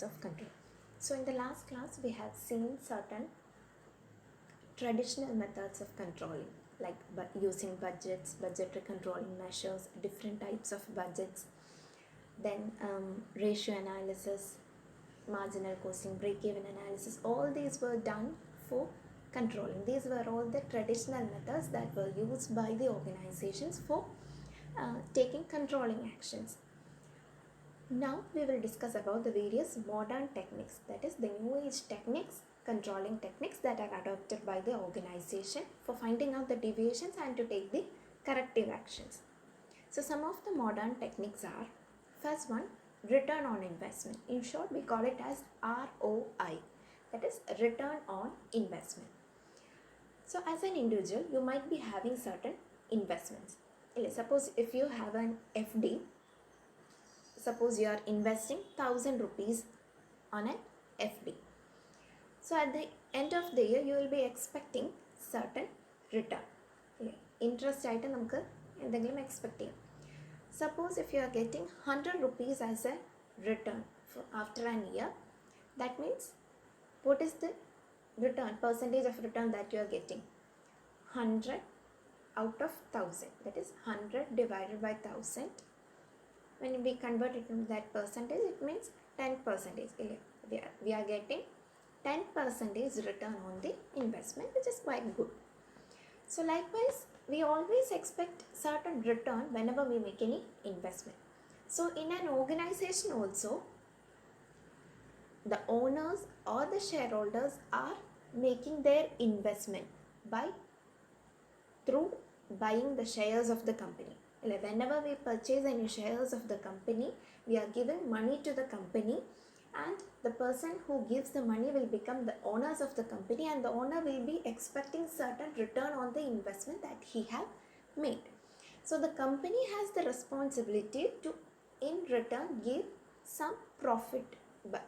of control. So in the last class we have seen certain traditional methods of controlling, like using budgets, budgetary controlling measures, different types of budgets, then ratio analysis, marginal costing, break-even analysis. All these were done for controlling. These were all the traditional methods that were used by the organizations for taking controlling actions. Now we will discuss about the various modern techniques, that is the new age techniques, controlling techniques that are adopted by the organization for finding out the deviations and to take the corrective actions. So some of the modern techniques are, first one, return on investment. In short, we call it as ROI, that is return on investment. So as an individual, you might be having certain investments. Suppose if you have an FD, suppose you are investing 1000 rupees on an FD. So at the end of the year, you will be expecting certain return. Interest item നമുക്ക് എന്തെങ്കിലും expect ചെയ്യാം. Suppose if you are getting 100 rupees as a return after an year, that means what is the return, percentage of return that you are getting? 100 out of 1000, that is 100 divided by 1000. When we convert it into that percentage, it means 10%. We are getting 10% return on the investment, which is quite good. So likewise, we always expect certain return whenever we make any investment. So in an organization also, the owners or the shareholders are making their investment through buying the shares of the company. Whenever we purchase any shares of the company, we are giving money to the company, and the person who gives the money will become the owners of the company, and the owner will be expecting certain return on the investment that he have made. So the company has the responsibility to in return give some profit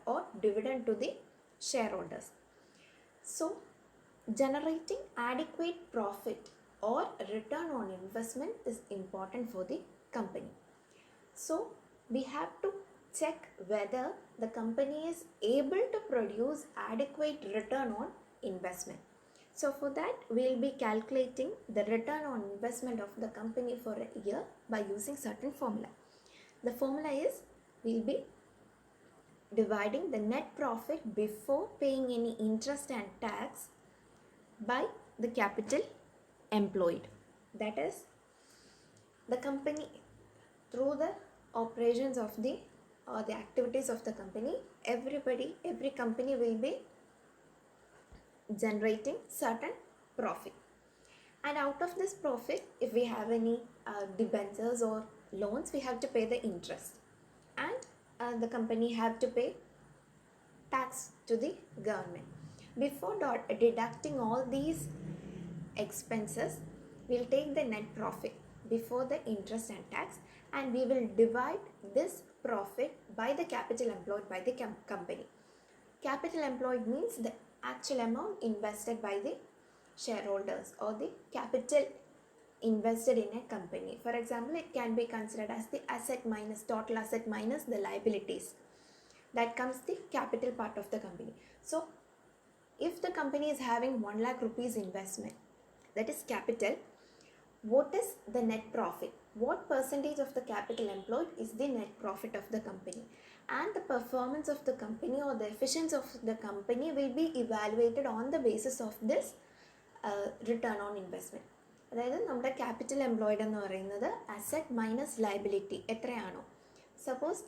or dividend to the shareholders. So generating adequate profit or return on investment is important for the company. So we have to check whether the company is able to produce adequate return on investment. So for that, we will be calculating the return on investment of the company for a year by using certain formula. The formula is, we will be dividing the net profit before paying any interest and tax by the capital employed. That is, the company, through the operations of the activities of the company, every company will be generating certain profit, and out of this profit, if we have any debentures or loans, we have to pay the interest, and the company have to pay tax to the government. Before deducting all these expenses, we'll take the net profit before the interest and tax, and we will divide this profit by the capital employed by the company. Capital employed means the actual amount invested by the shareholders or the capital invested in a company. For example, it can be considered as the total asset minus the liabilities. That comes the capital part of the company. So if the company is having 1 lakh rupees investment, that is capital, what is the net profit? What percentage of the capital employed is the net profit of the company? And the performance of the company or the efficiency of the company will be evaluated on the basis of this return on investment. അതായത് നമ്മുടെ capital employed എന്ന് പറയുന്നത് asset minus liability എത്രയാണോ. Suppose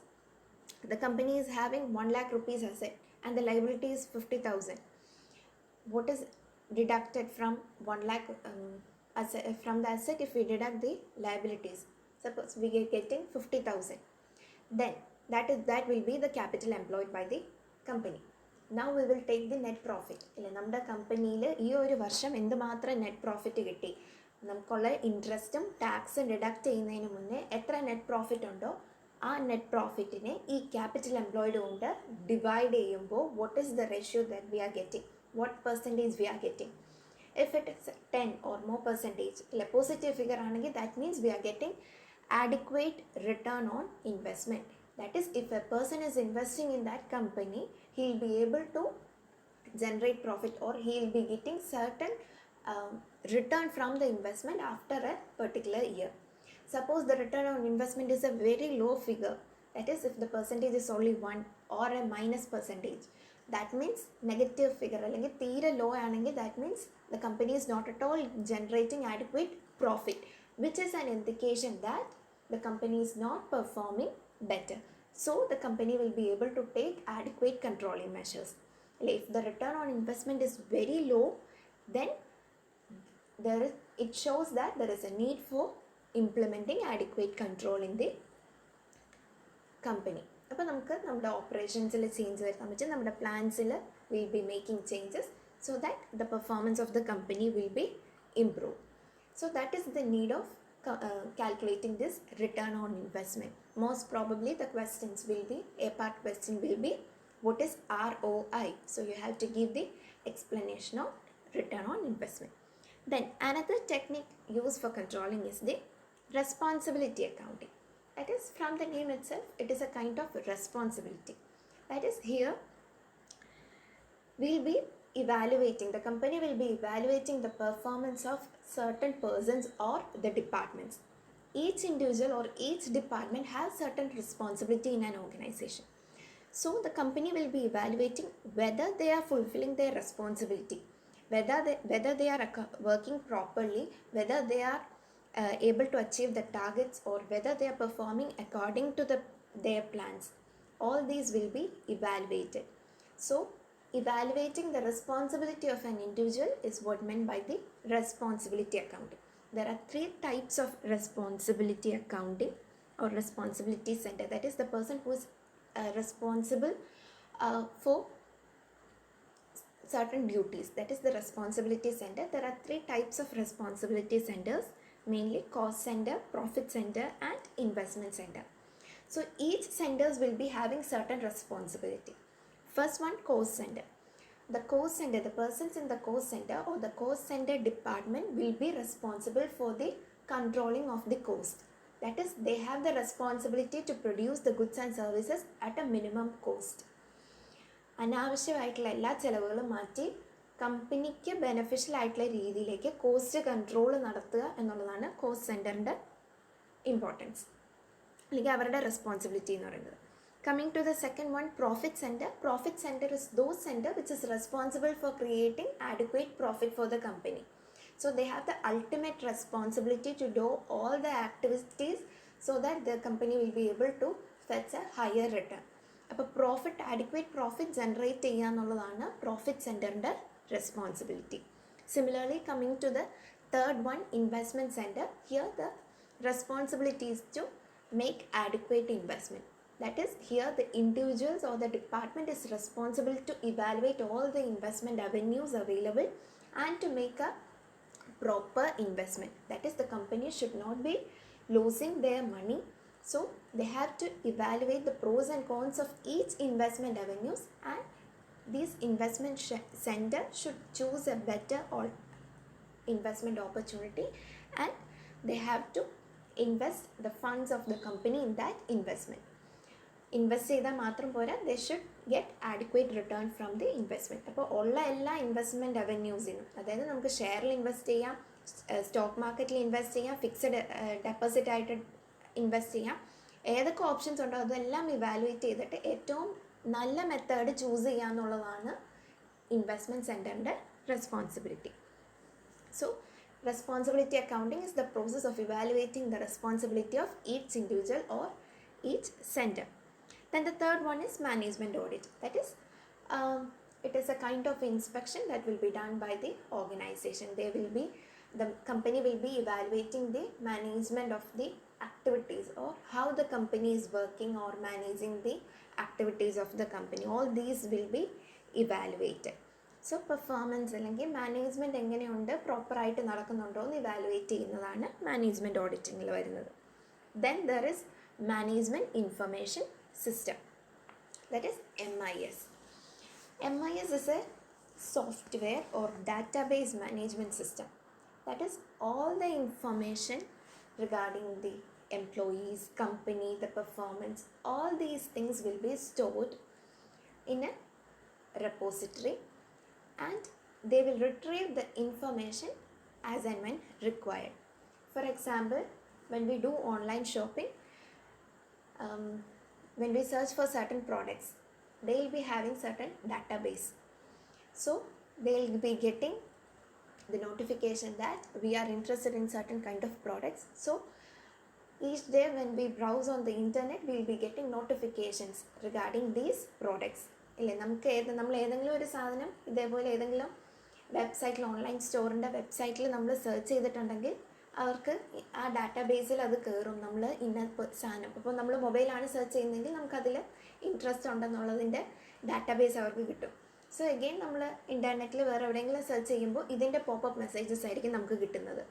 the company is having 1 lakh rupees asset and the liability is 50,000. What is deducted from 1 lakh from the asset? If we deduct the liabilities, suppose we are getting 50,000, then that will be the capital employed by the company. Now we will take the net profit. നമ്മുടെ കമ്പനിയിൽ ഈ ഒരു വർഷം എന്തുമാത്രം net profit കിട്ടി, നമുക്കുള്ള ഇൻട്രസ്റ്റും ടാക്സും deduct ചെയ്യുന്നതിന് മുന്നേ എത്ര നെറ്റ് പ്രോഫിറ്റ് ഉണ്ടോ ആ നെറ്റ് പ്രോഫിറ്റിനെ ഈ ക്യാപിറ്റൽ എംപ്ലോയിഡ് കൊണ്ട് ഡിവൈഡ് ചെയ്യുമ്പോൾ what is the ratio that we are getting, what percentage we are getting. If it is 10 or more percentage, positive figure ആണെങ്കിൽ that means we are getting adequate return on investment. That is, if a person is investing in that company, he will be able to generate profit, or he will be getting certain return from the investment after a particular year. Suppose the return on investment is a very low figure, that is, if the percentage is only 1 or a minus percentage, that means negative figure അല്ലെങ്കിൽ തീരെ low ആണെങ്കിൽ that means the company is not at all generating adequate profit, which is an indication that the company is not performing better. So the company will be able to take adequate controlling measures. If the return on investment is very low, then it shows that there is a need for implementing adequate control in the company. അപ്പോൾ നമുക്ക് നമ്മുടെ ഓപ്പറേഷൻസിൽ change വരുത്താൻ പറ്റും, നമ്മുടെ പ്ലാൻസിൽ will be making changes so that the performance of the company will be improved. So that is the need of calculating this return on investment. Most probably the questions will be, a part question will be, what is ROI? So you have to give the explanation of return on investment. Then another technique used for controlling is the responsibility accounting. That is, from the name itself, it is a kind of responsibility. That is, here we'll be evaluating, the company will be evaluating the performance of certain persons or the departments. Each individual or each department has certain responsibility in an organization. So the company will be evaluating whether they are fulfilling their responsibility, whether they are working properly, whether they are able to achieve the targets, or whether they are performing according to their plans. All these will be evaluated. So evaluating the responsibility of an individual is what meant by the responsibility accounting. There are 3 types of responsibility accounting or responsibility center. That is, the person who is responsible for certain duties. That is the responsibility center. There are 3 types of responsibility centers, mainly cost center, profit center, and investment center. So each centers will be having certain responsibility. First one, cost center. The cost center, the persons in the cost center or the cost center department will be responsible for the controlling of the cost. That is, they have the responsibility to produce the goods and services at a minimum cost. അനാവശ്യമായിട്ടുള്ള എല്ലാ ചിലവുകളും മാറ്റി കമ്പനിക്ക് beneficial ആയിട്ടുള്ള രീതിയിലേക്ക് cost control നടത്തുക എന്നുള്ളതാണ് cost സെൻറ്ററിൻ്റെ ഇമ്പോർട്ടൻസ്, അല്ലെങ്കിൽ അവരുടെ റെസ്പോൺസിബിലിറ്റി എന്ന് പറയുന്നത്. Coming to the second one, profit center. Profit center is those center which is responsible for creating adequate profit for the company. So they have the ultimate responsibility to do all the activities so that the company will be able to fetch a higher return. അപ്പോൾ profit, adequate profit generate ചെയ്യുക എന്നുള്ളതാണ് profit സെൻറ്ററിൻ്റെ responsibility. Similarly, coming to the third one, investment center. Here the responsibility is to make adequate investment. That is, here the individuals or the department is responsible to evaluate all the investment avenues available and to make a proper investment. That is, the company should not be losing their money. So they have to evaluate the pros and cons of each investment avenues, and these investment center should choose a better or investment opportunity, and they have to invest the funds of the company in that investment. Invest ചെയ്താൽ മാത്രം പോരാ, they should get adequate return from the investment. അപ്പോൾ ഉള്ള എല്ലാ investment അവന്യൂസിനും, അതായത് നമുക്ക് ഷെയറിൽ invest ചെയ്യാം, stock മാർക്കറ്റിൽ ഇൻവെസ്റ്റ് ചെയ്യാം, ഫിക്സഡ് ഡെപ്പോസിറ്റ് ആയിട്ട് ഇൻവെസ്റ്റ് ചെയ്യാം, ഏതൊക്കെ ഓപ്ഷൻസ് ഉണ്ടോ അതെല്ലാം ഇവാലുവേറ്റ് ചെയ്തിട്ട് ഏറ്റവും നല്ല മെത്തേഡ് ചൂസ് ചെയ്യുക എന്നുള്ളതാണ് ഇൻവെസ്റ്റ്മെൻറ്റ് സെൻറ്ററിൻ്റെ responsibility. So responsibility accounting is the process of evaluating the responsibility of each individual or each center. Then the third one is management audit. That is, it is a kind of inspection that will be done by the organization. The company will be evaluating the management of the activities, or how the company is working or managing the activities of the company. All these will be evaluated. So performance അല്ലെങ്കിൽ management എങ്ങനെയുണ്ട്, പ്രോപ്പറായിട്ട് നടക്കുന്നുണ്ടോ എന്ന് evaluate ചെയ്യുന്നതാണ് management ഓഡിറ്റിങ്ങിൽ വരുന്നത്. Then there is management information system, that is MIS. MIS is a software or database management system. That is, all the information regarding the employees, company, the performance, all these things will be stored in a repository, and they will retrieve the information as and when required. For example, when we do online shopping, when we search for certain products, they will be having certain database. So they will be getting the notification that we are interested in certain kind of products. So each day when we browse on the internet, we will be getting notifications regarding these products. ഇല്ലേ, നമ്മൾ ഏതെങ്കിലും ഒരു സാധനം ഇതേപോലെ ഏതെങ്കിലും വെബ്സൈറ്റിൽ, online സ്റ്റോറിൻ്റെ വെബ്സൈറ്റിൽ നമ്മൾ സെർച്ച് ചെയ്തിട്ടുണ്ടെങ്കിൽ അവർക്ക് ആ ഡാറ്റാബേസിൽ അത് കയറും. നമ്മൾ ഇന്ന സാധനം, ഇപ്പോൾ നമ്മൾ മൊബൈലാണ് സെർച്ച് ചെയ്യുന്നതെങ്കിൽ നമുക്കതിൽ ഇൻട്രസ്റ്റ് ഉണ്ടെന്നുള്ളതിൻ്റെ ഡാറ്റാബേസ് അവർക്ക് കിട്ടും. സോ എഗെയിൻ നമ്മൾ ഇൻ്റർനെറ്റിൽ വേറെ എവിടെയെങ്കിലും സെർച്ച് ചെയ്യുമ്പോൾ ഇതിൻ്റെ പോപ്പപ്പ് മെസ്സേജസ് ആയിരിക്കും നമുക്ക് കിട്ടുന്നത്.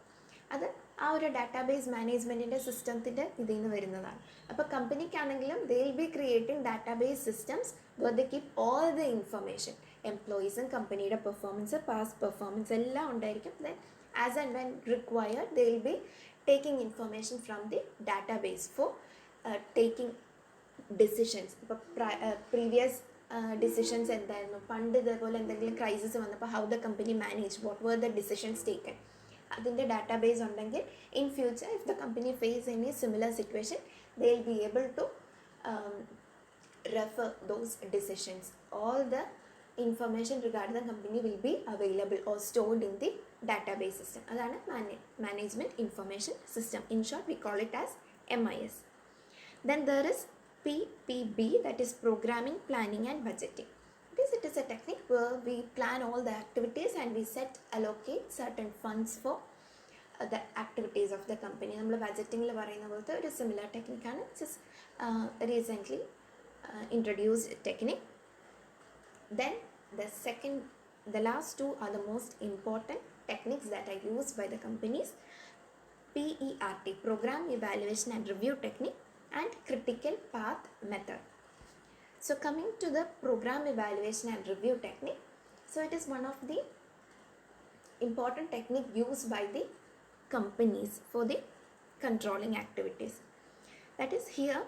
അത് ആ ഒരു ഡാറ്റാബേസ് മാനേജ്മെൻറ്റിൻ്റെ സിസ്റ്റത്തിൻ്റെ ഇതിൽ നിന്ന് വരുന്നതാണ്. അപ്പോൾ കമ്പനിക്കാണെങ്കിലും they will be creating database systems where they keep all the information, എംപ്ലോയീസും കമ്പനിയുടെ പെർഫോമൻസ്, പാസ്റ്റ് പെർഫോമൻസ് എല്ലാം ഉണ്ടായിരിക്കും. Then as and when required they will be taking information from the database for taking decisions. ഇപ്പോൾ previous decisions എന്തായിരുന്നു, പണ്ട് ഇതേപോലെ എന്തെങ്കിലും crisis വന്നപ്പോൾ how the company manage, what were the decisions taken, അതിൻ്റെ database ഉണ്ടെങ്കിൽ in future if the company face any similar situation they will be able to refer those decisions. All the information regarding the company will be available or stored in the database system. അതാണ് management information system. In short, we call it as MIS. Then there is PPB, that is programming, planning and budgeting. It is a technique where we plan all the activities and we allocate certain funds for the activities of the company. നമ്മൾ ബഡ്ജറ്റിംഗിൽ പറയുന്ന പോലത്തെ ഒരു similar ടെക്നിക്കാണ്. Just recently introduced technique. Then the last two are the most important techniques that are used by the companies. PERT, program evaluation and review technique, and critical path method. So coming to the program evaluation and review technique, so it is one of the important technique used by the companies for the controlling activities. That is, here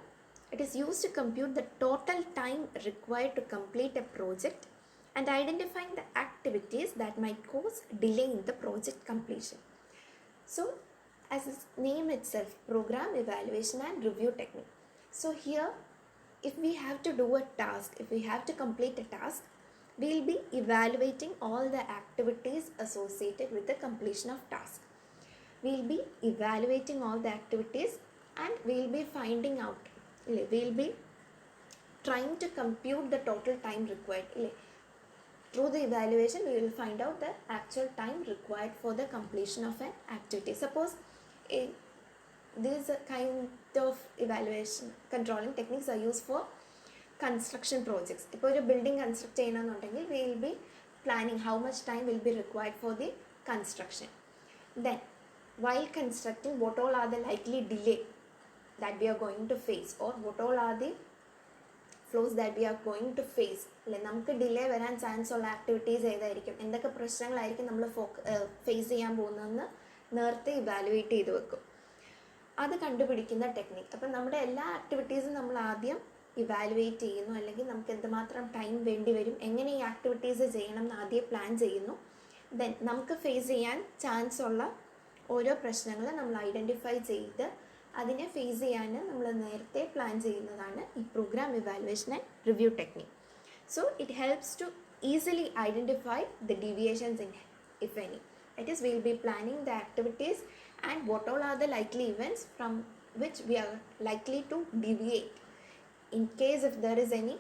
it is used to compute the total time required to complete a project and identifying the activities that might cause delay in the project completion. So as its name itself, program evaluation and review technique. So here, if we have to do a task, if we have to complete a task, we will be evaluating all the activities associated with the completion of task. We will be evaluating all the activities and we will be finding out, we will be trying to compute the total time required. Through the evaluation, we will find out the actual time required for the completion of an activity. Suppose these kind of evaluation controlling techniques are used for construction projects. ഇപ്പോൾ ഒരു building construct ചെയ്യണമെന്നുണ്ടെങ്കിൽ we will be planning how much time will be required for the construction. Then while constructing, what all are the likely delay that we are going to face, or what all are the flows that we are going to face. അല്ലെ, നമുക്ക് delay വരാൻ chance ഉള്ള activities ഏതായിരിക്കും, എന്തൊക്കെ പ്രശ്നങ്ങളായിരിക്കും നമ്മൾ face ചെയ്യാൻ പോകുന്നതെന്ന് നേരത്തെ ഇവാലുവേറ്റ് ചെയ്ത് വെക്കും. അത് കണ്ടുപിടിക്കുന്ന ടെക്നിക്ക്. അപ്പം നമ്മുടെ എല്ലാ ആക്ടിവിറ്റീസും നമ്മൾ ആദ്യം ഇവാലുവേറ്റ് ചെയ്യുന്നു, അല്ലെങ്കിൽ നമുക്ക് എന്തുമാത്രം ടൈം വേണ്ടി വരും, എങ്ങനെ ഈ ആക്ടിവിറ്റീസ് ചെയ്യണം എന്ന് ആദ്യം പ്ലാൻ ചെയ്യുന്നു. ദെൻ നമുക്ക് ഫേസ് ചെയ്യാൻ ചാൻസ് ഉള്ള ഓരോ പ്രശ്നങ്ങൾ നമ്മൾ ഐഡൻറ്റിഫൈ ചെയ്ത് അതിനെ ഫേസ് ചെയ്യാൻ നമ്മൾ നേരത്തെ പ്ലാൻ ചെയ്യുന്നതാണ് ഈ program evaluation and review technique. So it helps to easily identify the deviations in if any. That is, we will be planning the activities and what all are the likely events from which we are likely to deviate in case if there is any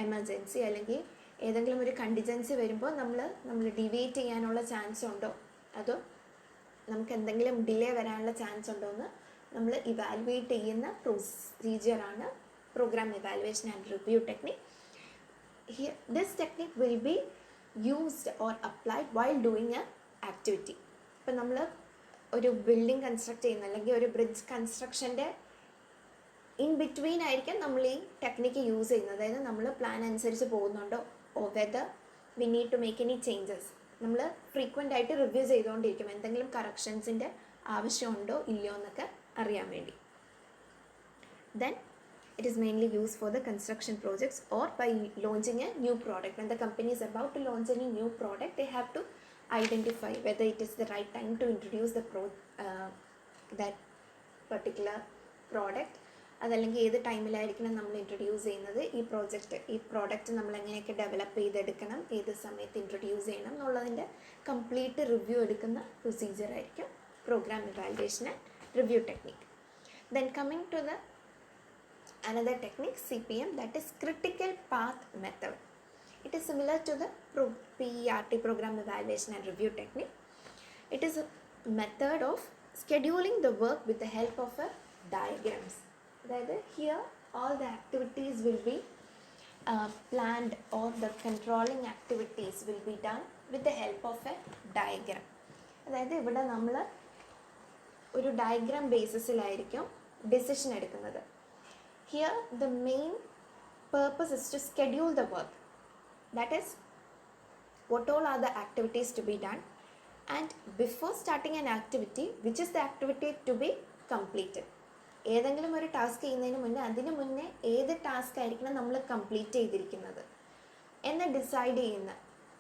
emergency, അല്ലെങ്കിൽ ഏതെങ്കിലും ഒരു contingency വരുമ്പോൾ നമ്മൾ deviate ചെയ്യാനുള്ള chance ഉണ്ടോ, അതോ നമുക്ക് എന്തെങ്കിലും ഡിലേ വരാനുള്ള ചാൻസ് ഉണ്ടോ എന്ന് നമ്മൾ ഇവാലുവേറ്റ് ചെയ്യുന്ന പ്രൊസീജിയറാണ് program evaluation and review technique. This technique will be used or applied while doing a activity. ഇപ്പം നമ്മൾ ഒരു ബിൽഡിംഗ് കൺസ്ട്രക്ട് ചെയ്യുന്ന അല്ലെങ്കിൽ ഒരു ബ്രിഡ്ജ് കൺസ്ട്രക്ഷൻ്റെ ഇൻ ബിറ്റ്വീൻ ആയിരിക്കും നമ്മൾ ഈ ടെക്നിക്ക് യൂസ് ചെയ്യുന്നത്. അതായത് നമ്മൾ പ്ലാൻ അനുസരിച്ച് പോകുന്നുണ്ടോ, or whether we need to make any changes. നമ്മൾ ഫ്രീക്വൻ്റ് ആയിട്ട് റിവ്യൂ ചെയ്തുകൊണ്ടിരിക്കും എന്തെങ്കിലും കറക്ഷൻസിൻ്റെ ആവശ്യമുണ്ടോ ഇല്ലയോ എന്നൊക്കെ അറിയാൻ വേണ്ടി. Then it is mainly used for the construction projects or by launching a new product. When the company is about to launch any new product, they have to identify whether it is the right time to introduce that particular product, അതല്ലെങ്കിൽ ഏത് ടൈമിലായിരിക്കണം നമ്മൾ introduce ചെയ്യുന്നത്, ഈ product നമ്മൾ എങ്ങനെയൊക്കെ develop ചെയ്തെടുക്കണം, ഏത് സമയത്ത് ഇൻട്രൊഡ്യൂസ് ചെയ്യണം എന്നുള്ളതിൻ്റെ കംപ്ലീറ്റ് റിവ്യൂ എടുക്കുന്ന പ്രൊസീജിയറായിരിക്കും program evaluation and review technique. Then coming to the another technique, CPM, that is critical path method. It is similar to the PERT, program evaluation and review technique. It is a method of scheduling the work with the help of a diagrams. That is, here all the activities will be planned, or the controlling activities will be done with the help of a diagram. അതായത് ഇവിടെ നമ്മൾ ഒരു diagram ബേസിസിലായിരിക്കും decision എടുക്കുന്നത്. Here the main purpose is to schedule the work, that is what all are the activities to be done, and before starting an activity, which is the activity to be completed. ഏതെങ്കിലും ഒരു task ചെയ്യുന്നതിന് മുന്നേ അതിന് മുന്നേ ഏത് task ആയിരിക്കണം നമ്മൾ complete ചെയ്തിരിക്കുന്നത് എന്ന് ഡിസൈഡ് ചെയ്യുന്ന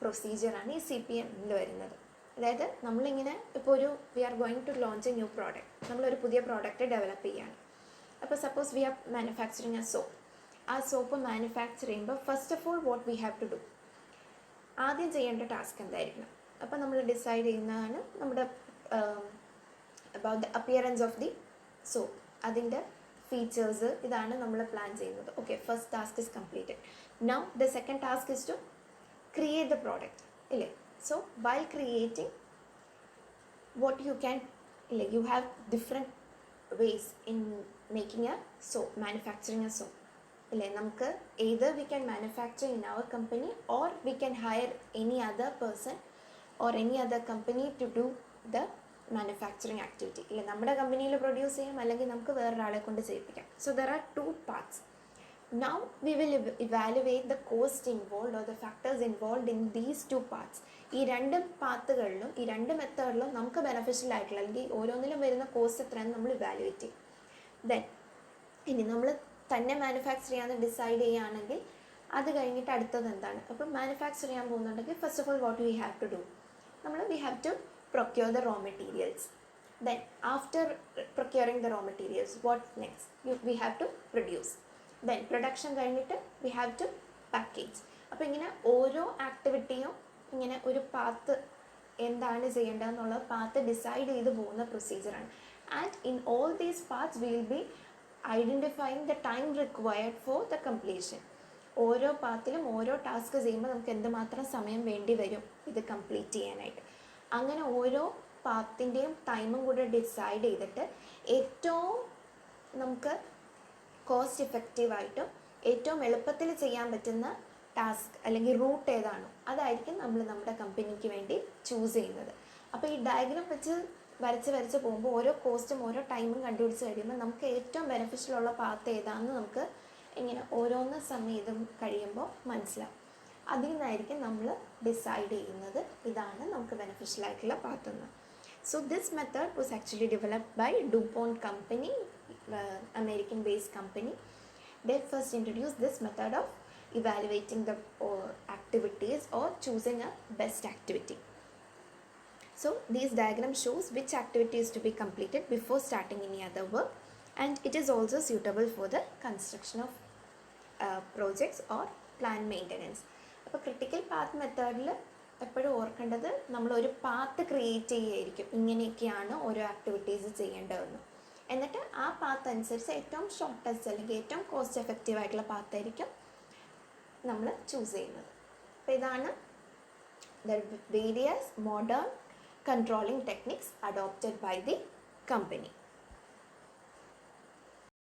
പ്രൊസീജിയറാണ് ഈ CPM-ൽ വരുന്നത്. അതായത് നമ്മളിങ്ങനെ ഇപ്പോൾ we are going to launch a new product, നമ്മളൊരു പുതിയ പ്രോഡക്റ്റ് ഡെവലപ്പ് ചെയ്യുകയാണ്. അപ്പോൾ suppose we are manufacturing a soap. ആ സോപ്പ് മാനുഫാക്ചർ ചെയ്യുമ്പോൾ first of all what we have to do, ആദ്യം ചെയ്യേണ്ട ടാസ്ക് എന്തായിരിക്കണം. അപ്പോൾ നമ്മൾ ഡിസൈഡ് ചെയ്യുന്നതാണ് നമ്മുടെ about the appearance of the soap, അതിൻ്റെ ഫീച്ചേഴ്സ്, ഇതാണ് നമ്മൾ പ്ലാൻ ചെയ്യുന്നത്. Okay, first task is completed. Now the second task is to create the product, ഇല്ലേ? So while creating what you can, ഇല്ലേ, you have different ways in making a soap, manufacturing a soap. ഇല്ലേ, നമുക്ക് either we can manufacture in our company or we can hire any other person or any other company to do the manufacturing activity. ഇല്ലേ, നമ്മുടെ കമ്പനിയിൽ produce ചെയ്യാം, അല്ലെങ്കിൽ നമുക്ക് വേറൊരാളെ കൊണ്ട് ചെയ്യിപ്പിക്കാം. So there are two parts. Now we will evaluate the cost involved or the factors involved in these two parts. ഈ രണ്ട് പാത്തുകളിലും ഈ രണ്ട് മെത്തേഡിലും നമുക്ക് ബെനഫിഷ്യൽ ആയിട്ടുള്ള അല്ലെങ്കിൽ ഓരോന്നിലും വരുന്ന കോസ്റ്റ് എത്രയാണെന്ന് നമ്മൾ ഇവാലുവേറ്റ് ചെയ്യും. ദെൻ ഇനി നമ്മൾ തന്നെ മാനുഫാക്ചർ ചെയ്യാമെന്ന് ഡിസൈഡ് ചെയ്യുകയാണെങ്കിൽ അത് കഴിഞ്ഞിട്ട് അടുത്തത് എന്താണ്. അപ്പം മാനുഫാക്ചർ ചെയ്യാൻ പോകുന്നുണ്ടെങ്കിൽ first of all what we have to do, we have to procure the raw materials. Then after procuring the raw materials what next, we have to produce. Then production കഴിഞ്ഞിട്ട് we have to package. അപ്പോൾ ഇങ്ങനെ ഓരോ ആക്ടിവിറ്റിയും ഇങ്ങനെ ഒരു path എന്താണ് ചെയ്യേണ്ടതെന്നുള്ള path decide ചെയ്ത് പോകുന്ന പ്രൊസീജിയറാണ്. And in all these parts we will be identifying the time required for the completion. ഓരോ പാത്തിലും ഓരോ ടാസ്ക് ചെയ്യുമ്പോൾ നമുക്ക് എന്തുമാത്രം സമയം വേണ്ടി വരും ഇത് കംപ്ലീറ്റ് ചെയ്യാനായിട്ട്. അങ്ങനെ ഓരോ പാത്തിൻ്റെയും ടൈമും കൂടെ ഡിസൈഡ് ചെയ്തിട്ട് ഏറ്റവും നമുക്ക് കോസ്റ്റ് ഇഫക്റ്റീവായിട്ടും ഏറ്റവും എളുപ്പത്തിൽ ചെയ്യാൻ പറ്റുന്ന ടാസ്ക് അല്ലെങ്കിൽ റൂട്ട് ഏതാണോ അതായിരിക്കും നമ്മൾ നമ്മുടെ കമ്പനിക്ക് വേണ്ടി ചൂസ് ചെയ്യുന്നത്. അപ്പോൾ ഈ ഡയഗ്രാം വെച്ച് വരച്ച് പോകുമ്പോൾ ഓരോ കോസ്റ്റും ഓരോ ടൈമും കണ്ടുപിടിച്ച് കഴിയുമ്പോൾ നമുക്ക് ഏറ്റവും ബെനിഫിഷ്യൽ ഉള്ള പാത്ത് ഏതാണെന്ന് നമുക്ക് ഇങ്ങനെ ഓരോന്ന് സമയം കഴിയുമ്പോൾ മനസ്സിലാവും. അതിൽ നിന്നായിരിക്കും നമ്മൾ ഡിസൈഡ് ചെയ്യുന്നത് ഇതാണ് നമുക്ക് ബെനിഫിഷ്യൽ ആയിട്ടുള്ള പാത്തെന്ന്. So this method was actually developed by DuPont company, American based company. They first introduced this method of evaluating the activities or choosing a best activity. So these diagram shows which activity is to be completed before starting any other work, and it is also suitable for the construction of projects or plant maintenance. അപ്പോൾ critical path മെത്തേഡിൽ എപ്പോഴും ഓർക്കേണ്ടത് നമ്മളൊരു path create ചെയ്യുകയായിരിക്കും, ഇങ്ങനെയൊക്കെയാണ് ഓരോ activities ചെയ്യേണ്ടതെന്ന്. എന്നിട്ട് ആ പാത്ത് അനുസരിച്ച് ഏറ്റവും ഷോർട്ടസ്റ്റ് അല്ലെങ്കിൽ ഏറ്റവും കോസ്റ്റ് എഫക്റ്റീവ് ആയിട്ടുള്ള പാത്തായിരിക്കും നമ്മൾ ചൂസ് ചെയ്യുന്നത്. അപ്പോൾ ഇതാണ് the various modern controlling techniques adopted by the company.